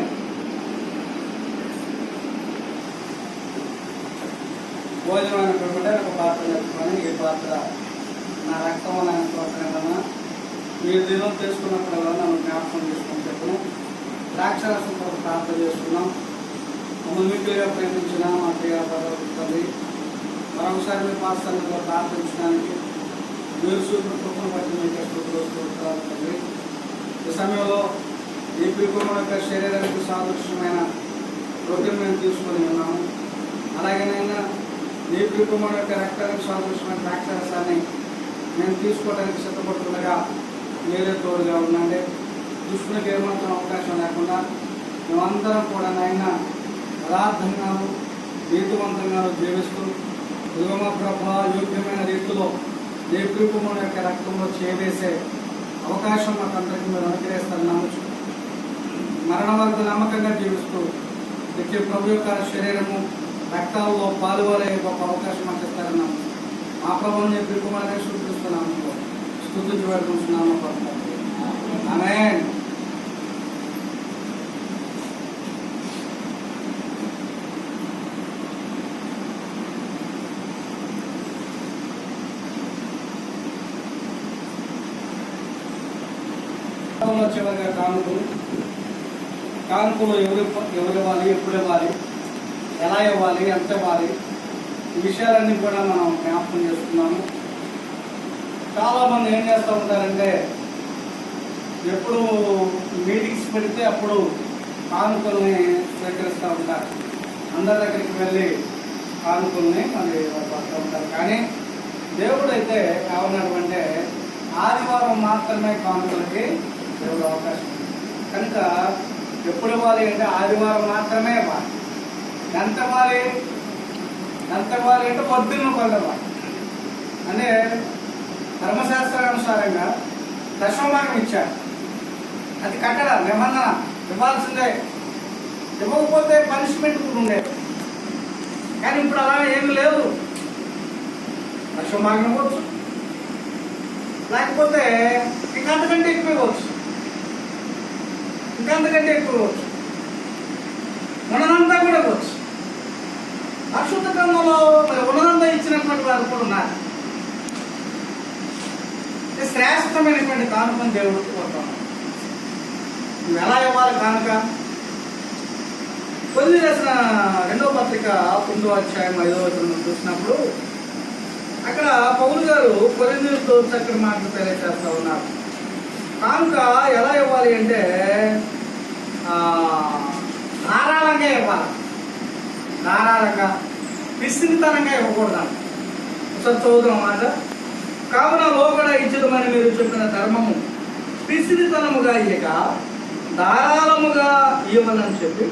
భోజనం అనుకుంటే ఒక పాత్ర చెప్పుకొని, ఈ పాత్ర నా రక్తం అని అనుకోవటం మీరు దినం చేసుకున్నప్పుడు నన్ను జ్ఞాపకం చేసుకుని చెప్పను. ద్రాక్షరసంతో ప్రార్థన చేసుకున్నాం. మిక్కిలిగా ప్రేమించిన మా ప్రియ తండ్రి, మరొకసారి మీ పాఠశాలలో ప్రార్థించడానికి మీరు చూపిన కృపను బట్టి మీకు స్తోత్రాలు తండ్రి. ఈ సమయంలో ఈ ప్రియకుమారుని యొక్క శరీరానికి సాదృశ్యమైన రొట్టెను మేము తీసుకొని ఉన్నాము. అలాగేనైనా నీ ప్రియకుమారుని యొక్క రక్తానికి సాదృశ్యమైన ద్రాక్షరసాన్ని మేము తీసుకోవడానికి సిద్ధపడుతుండగా మీరే తోడుగా ఉండండి. దుష్టునికి ఏమాత్రం అవకాశం లేకుండా మేమందరం కూడా నాయన యథార్థంగాను నీతివంతంగాను జీవిస్తూ యుగమ ప్రభా యోగ్యమైన రీతిలో నీ ప్రియకుమారుని యొక్క రక్తంలో చేవేసే అవకాశం మాకు అందరికీ మీరు అనుగ్రహిస్తారని నమ్మచ్చు. మరణం వరకు నమ్మకంగా జీవిస్తూ నిత్య ప్రభు యొక్క శరీరము రక్తాల్లో పాలువలే గొప్ప అవకాశం మాకు ఇస్తారని నమ్మచ్చు. మా ప్రభువుని నీ ప్రియకుమారుని సూచిస్తున్నాము, స్తుతించి వేడుకుంటున్నాము. ఆమేన్. చివరిగా కానుకలు ఎవరు ఇవ్వాలి, ఎప్పుడు ఇవ్వాలి, ఎలా ఇవ్వాలి, ఎంత ఇవ్వాలి, ఈ విషయాలన్నీ కూడా మనం జ్ఞాపకం చేస్తున్నాము. చాలామంది ఏం చేస్తూ ఉంటారంటే ఎప్పుడు మీటింగ్స్ పెడితే అప్పుడు కానుకల్ని స్వీకరిస్తూ ఉంటారు. అందరి దగ్గరికి వెళ్ళి కానుకల్ని మళ్ళీ పడుతూ ఉంటారు. కానీ దేవుడు అయితే ఏమన్నాడు, ఆదివారం మాత్రమే కానుకలకి దేవుడు అవకాశం కనుక ఎప్పుడు ఇవ్వాలి అంటే ఆదివారం మాత్రమే ఇవ్వాలి. ఎంత ఇవ్వాలి అంటే పొద్దున్న కొలవాలి. అంటే ధర్మశాస్త్రానుసారంగా దశమభాగం ఇచ్చాడు. అది కట్టడ నిబంధన, ఇవ్వాల్సిందే. ఇవ్వకపోతే పనిష్మెంట్ కూడా ఉండేది. కానీ ఇప్పుడు అలా ఏమి లేదు. దశమభాగం ఇవ్వచ్చు, లేకపోతే ఇంకంతకంటే ఎక్కువ ఇవ్వచ్చు, ఇంకంతకంటే ఎక్కువ ఇవ్వచ్చు, ఉన్నదంతా కూడా ఇవ్వచ్చు. పరిశుద్ధ క్రమంలో మరి ఉన్నదంతా ఇచ్చినటువంటి వారు కూడా ఉన్నారు. శ్రేష్టమైనటువంటి కానుకను దేవుడు కోరుతాం. నువ్వు ఎలా ఇవ్వాలి కానుక? కొద్ది చేసిన 2వ పత్రిక 9వ అధ్యాయం 5వ వచనం చూసినప్పుడు అక్కడ పౌలు గారు కొరింథీయులతో చక్కటి మాటలు తెలియజేస్తూ ఉన్నారు. కానుక ఎలా ఇవ్వాలి అంటే ధారాళంగా ఇవ్వాలి. ధారాళంగా, పిసినితనంగా ఇవ్వకూడదు. ఒకసారి చదువుదాం మాట. కావున లోగడ ఇచ్చుదమని మీరు చెప్పిన ధర్మము పిసినితనముగా ఇయ్యక ధారాళముగా ఇవ్వమని చెప్పి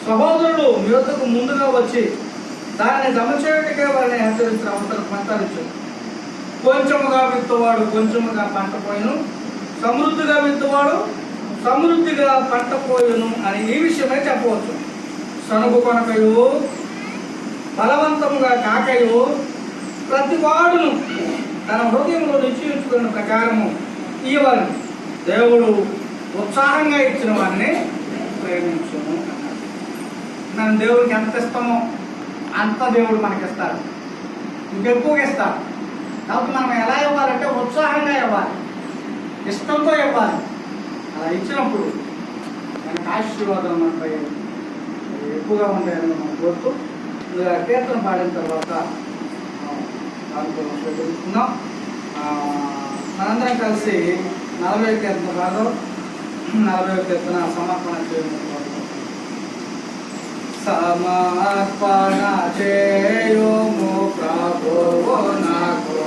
సహోదరుడు మీ వద్దకు ముందుగా వచ్చి దాన్ని దమచేయటకే వారిని హెచ్చరించిన అవసరం పంటాలించు. కొంచెముగా విత్తువాడు కొంచెముగా పంట పోయిను, సమృద్ధిగా విత్తువాడు సమృద్ధిగా పంట పోయిను అని ఈ విషయమే చెప్పవచ్చు. సనుగు కొనకయు బలవంతముగా కాకయు ప్రతి వాడును తన హృదయంలో నిశ్చయించుకున్న ప్రకారము ఇవ్వాలి. దేవుడు ఉత్సాహంగా ఇచ్చిన వారిని ప్రేమించును అన్నాడు. మనం దేవుడికి ఎంత ఇస్తామో అంత దేవుడు మనకి ఇస్తాడు, ఇంకెక్కువగా ఇస్తాడు. కాబట్టి మనం ఎలా ఇవ్వాలంటే ఉత్సాహంగా ఇవ్వాలి, ఇష్టంతో ఇవ్వాలి. అలా ఇచ్చినప్పుడు మనకి ఆశీర్వాదం మనపై ఎక్కువగా ఉంటాయని మనం కోరుతూ కీర్తన పాడిన తర్వాత తెలుసుకున్నాం. మనందరం కలిసి 40వ కీర్తన కాదు 40వ కీర్తన సమర్పణ చేయడం. సమర్పణ చేయుము ప్రభువు నాకు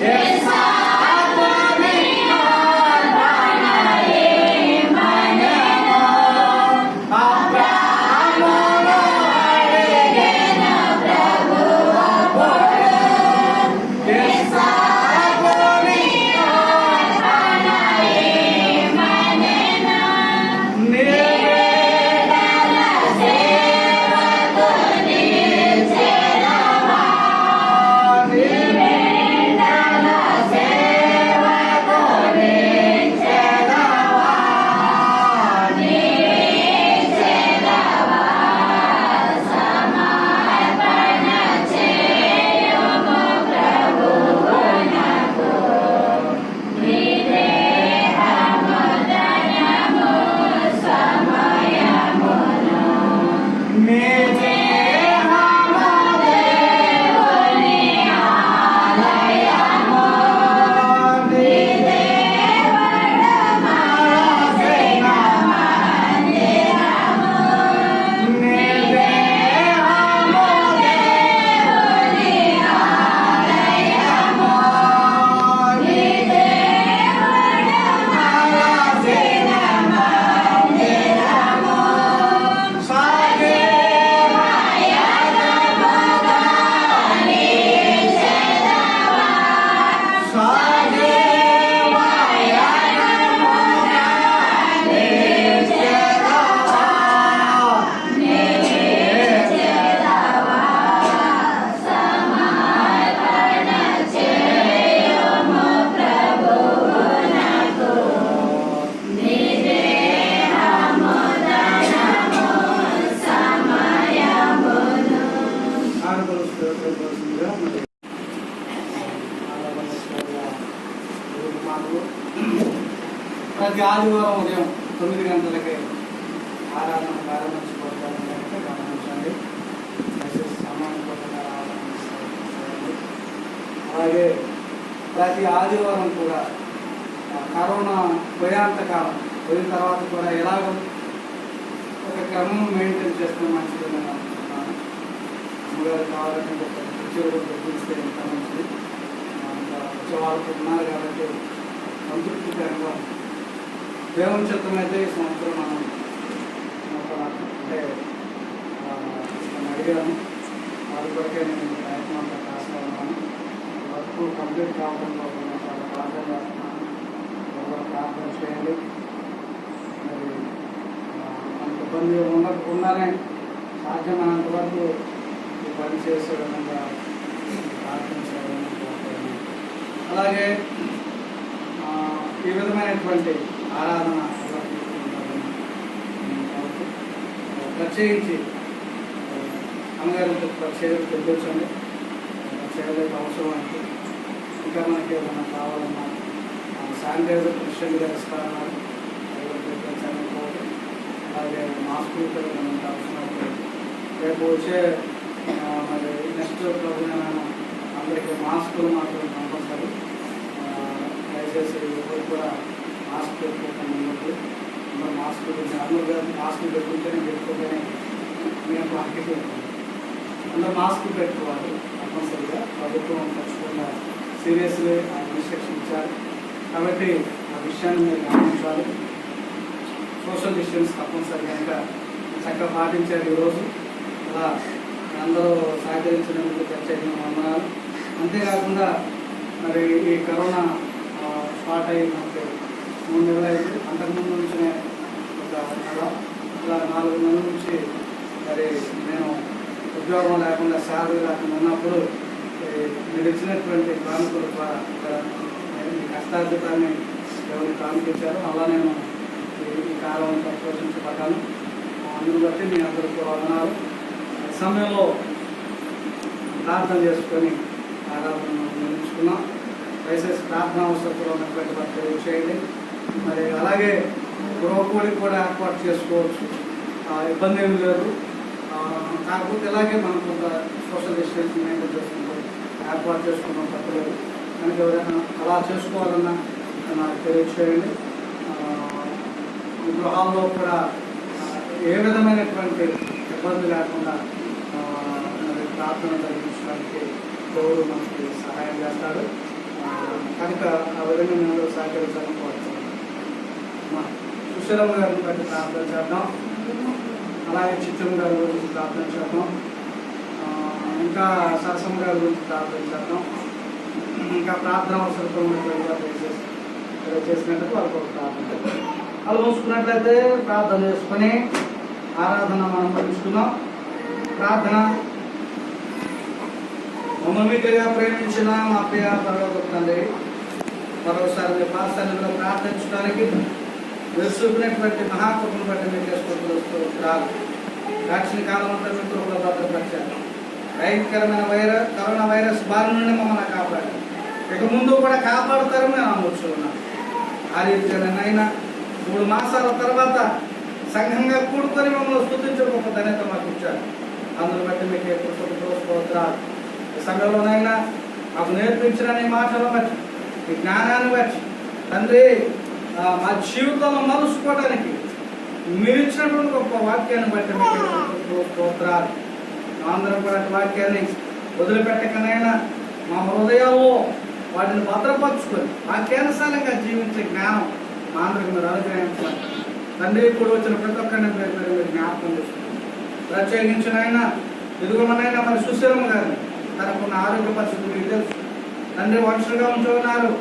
Yes. ఆశీర్వదించవలసిందిగా మరి మాటలు ప్రతి ఆదివారం ఉదయం 9 గంటలకి ఆరాధన ప్రారంభించబడతారని గమనించండి. అలాగే ప్రతి ఆదివారం కూడా కరోనా పోయేంతకాలం పోయిన తర్వాత కూడా ఎలాగో ఒక క్రమం మెయింటైన్ చేస్తే మంచిదని నేను అనుకుంటున్నాను. అమ్మగారు కావాలంటే చూస్తే ఎంత మంచిది. వచ్చే వాళ్ళకు ఉన్నారు కాబట్టి సంతృప్తికరంగా దేవుని చిత్తమైతే ఈ సంవత్సరం మనం అంటే అడిగాను. వాళ్ళ కొరకే నేను ప్రయత్నం అంతా కాస్తా ఉన్నాను. వర్క్ కంప్లీట్ కావడంలో చాలా ప్రార్థన చేస్తున్నాను. ఎవరు ప్రార్థన చేయండి. మరి మనకు ఇబ్బంది ఉండకుండానే సాధ్యమైనంత వరకు ఈ పని చేసే విధంగా ప్రార్థన చేయాలని కోరుతున్నాను. అలాగే ఈ విధమైనటువంటి ఆరాధన ప్రత్యేకించి అమ్మగారికి ప్రత్యేకత తెలియచండి. ప్రత్యేకత అవసరం అంటే ఇంకా మనకి ఏమైనా కావాలన్నా శానిటైజర్ క్రిస్టియన్గా ఇస్తారన్నారు. అలాగే మాస్కులు మనకు అవసరం. రేపు వచ్చే మరి నెక్స్ట్ ప్రోగ్రామ్ అందరికీ మాస్కులు మాత్రం కంపల్సరీ. దయచేసి ఎవరు కూడా మాస్క్ పెట్టుకోకుండా ఉన్నప్పుడు అందరూ మాస్క్ అందరూ మాస్క్ పెట్టుకుంటేనే పెట్టుకుంటేనే మేము మార్కెట్ అందరూ మాస్క్ పెట్టుకోవాలి తప్పనిసరిగా. ప్రభుత్వం ఖచ్చితంగా సీరియస్లీ ఆ ఇన్స్ట్రక్షన్ ఇచ్చారు కాబట్టి ఆ విషయాన్ని మీరు గమనించాలి. సోషల్ డిస్టెన్స్ తప్పనిసరి కనుక చక్కగా పాటించారు ఈరోజు. అలా అందరూ సహకరించినందుకు ప్రత్యేకంగా వందనాలు. అంతేకాకుండా మరి ఈ కరోనా స్టార్ట్ అయ్యి మనకు 3 నెలలు అయింది. అంతకుముందు నుంచినే ఒక నెల ఇలా 4 నెలల నుంచి మరి నేను ఉద్యోగం లేకుండా శాలరీ లేకుండా ఉన్నప్పుడు మీరు ఇచ్చినటువంటి కానుకల ద్వారా మీ కష్టార్జితాన్ని ఎవరికి కానుకించారు. అలా నేను ఈ కాలం పోషించబడ్డాను. అందును బట్టి మీ అందరికీ వందనాలు. ఈ సమయంలో ప్రార్థన చేసుకొని ఆరాధన నిర్మించుకున్నాం. దయచేసి ప్రార్థన అవసరంలో ఉన్నటువంటి వారు చేయండి. మరి అలాగే గృహకూడి కూడా ఏర్పాటు చేసుకోవచ్చు, ఇబ్బంది ఏమి లేదు. కాకపోతే ఇలాగే మనం కొంత సోషల్ డిస్టెన్స్ మెయింటైన్ చేసుకుంటూ ఏర్పాటు చేసుకున్నాం, తప్పలేదు. కనుక ఎవరైనా అలా చేసుకోవాలన్నా నాకు తెలియచేయండి. ఈ గృహాల్లో కూడా ఏ విధమైనటువంటి ఇబ్బంది లేకుండా మరి ప్రార్థన జరిగించడానికి దేవుడు మనకి సహాయం చేస్తాడు. కనుక ఆ విధంగా మేము సహకరించాలని కోరుతున్నాం. సుశీలమ్మ గారిని బట్టి ప్రార్థన చేద్దాం. అలాగే చిత్తమ్మ గారి గురించి ప్రార్థన చేద్దాం. ఇంకా సరసమ్మ గారి గురించి ప్రార్థన చేద్దాం. ఇంకా ప్రార్థన అవసరంతో చేసినట్టు వాళ్ళకు ప్రార్థన చేద్దాం. అలా చూసుకున్నట్లయితే ప్రార్థన చేసుకొని ఆరాధన మనం పంచుకున్నాం. ప్రార్థన. మమ్మల్నిగా ప్రేమించిన మా ప్రియ పరలోకపు తండ్రి, మరోసారి మీ పాఠశాలలో ప్రార్థించడానికి వెలుసుకున్నటువంటి మహాకృపను బట్టి మీరు చేసుకుంటున్నారు. దాక్షిణ కాలం అంతా మిత్రుల భద్రపరిచారు. భయంకరమైన కరోనా వైరస్ బారి నుండి మమ్మల్ని కాపాడు. ఇక ముందు కూడా కాపాడుతారని నేను నమ్ముతున్నాను. ఆ రీతిగానైనా 3 మాసాల తర్వాత సంఘంగా కూడుకొని మమ్మల్ని స్తుతించడం ఒక ధన్యత మాకు ఇచ్చారు. అందుని బట్టి మీకు ఎప్పుడు స్తోత్రాలు. ఈ సంఘంలోనైనా మాకు నేర్పించిన నీ మాటలను బట్టి, ఈ జ్ఞానాన్ని బట్టి తండ్రి మా జీవితంలో మలుసుకోవడానికి మీరు ఇచ్చినటువంటి గొప్ప వాక్యాన్ని బట్టి మీకు స్తోత్రాలు. అందరం కూడా వాక్యాన్ని వదిలిపెట్టకనైనా మా హృదయాల్లో వాటిని భద్రపరుచుకొని వాక్యానుసారంగా జీవించే జ్ఞానం మా అందరికి మీరు అనుగ్రహించాలి. తండ్రి ఇప్పుడు వచ్చిన ప్రతి ఒక్కరిని మీరు జ్ఞాపకం చేసుకున్నారు. ప్రత్యేకించిన అయినా ఎదుగుమనైనా మరి సుశీలమ్మ గారిని తనకున్న ఆరోగ్య పరిస్థితులు మీకు తెలుసు. తండ్రి వంశంగా ఉంచున్నారు.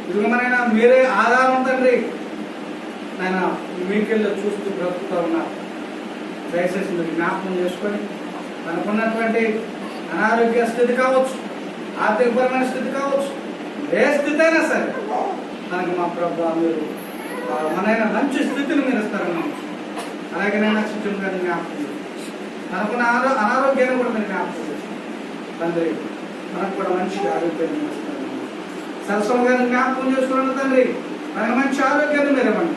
ఎదుగుమనైనా మీరే ఆధారం తండ్రి. ఆయన మీకెళ్ళి చూస్తూ బ్రతుకుతూ ఉన్నారు. దయచేసి మీరు జ్ఞాపకం చేసుకొని తనకున్నటువంటి అనారోగ్య స్థితి కావచ్చు, ఆర్థికపరమైన స్థితి కావచ్చు, ఏ స్థితి అయినా సరే తనకి మా ప్రభు మీరు మనైనా మంచి స్థితిని మీరు ఇస్తారని అలాగే నైనా చిత్రం గారిని జ్ఞాపకం చేసి తనకున్న అనారోగ్యాన్ని కూడా మీరు జ్ఞాపకం చేసి తండ్రి మనకు కూడా మంచి ఆరోగ్యాన్ని ఇస్తారు. సరస్వతి గారిని జ్ఞాపకం చేసుకున్నాను తండ్రి, మనకు మంచి ఆరోగ్యాన్ని మీరు ఇవ్వండి.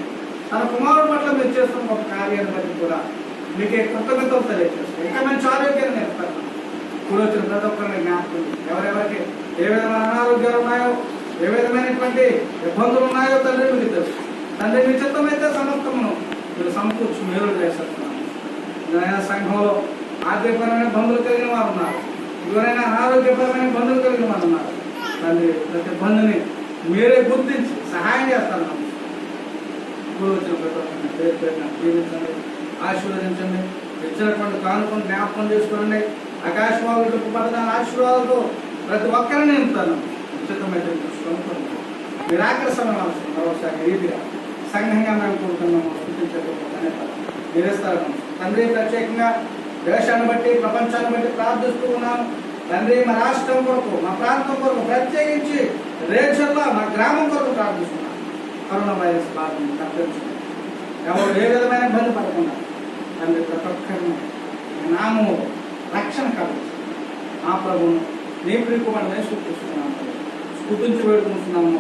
తన కుమారుడు పట్ల మీరు చేస్తున్న ఒక కార్యాన్ని బట్టి కూడా మీకే కృతజ్ఞతలు తెలియజేస్తాం. ఇంకా మంచి ఆరోగ్యాన్ని నేర్పుతారు. ఇప్పుడు వచ్చిన ప్రతి ఒక్కరిని జ్ఞాపకం, ఎవరెవరికి ఏ విధమైన అనారోగ్యాలు ఉన్నాయో, ఏ విధమైనటువంటి ఇబ్బందులు ఉన్నాయో తండ్రి మీకు తెలుసు. తండ్రి మీ చిత్తమైతే సమస్తమును మీరు సమకూర్చి మేలు చేస్తున్నాను. ఎవరైనా సంఘంలో ఆర్థికపరమైన ఇబ్బందులు కలిగిన వారు ఉన్నారు, ఎవరైనా అనారోగ్యపరమైన ఇబ్బందులు కలిగిన వారు ఉన్నారు. తండ్రి ప్రతి ఇబ్బందిని మీరే గుర్తించి సహాయం చేస్తాను. ఇప్పుడు వచ్చిన ప్రతి ఒక్కరిని పేరు పేరున జీవించండి, ఆశీర్వదించండి. ఇచ్చినటువంటి కానుకను జ్ఞాపకం చేసుకోండి. ఆకాశవాళ్ళు పడదాని ఆశీర్వాదాలతో ప్రతి ఒక్కరిని నింపుతాను. ఉచితమైతే మీరు ఆకర్షణ మరోసారి రీతిగా సంఘంగా మేము కోరుతున్నాము. మీరేస్తారు తండ్రి. ప్రత్యేకంగా దేశాన్ని బట్టి ప్రపంచాన్ని బట్టి ప్రార్థిస్తూ ఉన్నాను తండ్రి. మా రాష్ట్రం కొరకు, మా ప్రాంతం కొరకు, ప్రత్యేకించి రేచర్ల మా గ్రామం కొరకు ప్రార్థిస్తున్నాను. కరోనా వైరస్ బాధను తప్పించండి. ఎవరు ఏ విధమైన ఇబ్బంది పడకుండా తండ్రి ప్రతి ఒక్కరిని నామము రక్షణ కలిగిస్తుంది. మా ప్రభువును నీ ప్రియకుమారుని సూచిస్తున్నాను, స్తుతించి వేడుకుంటున్నాము.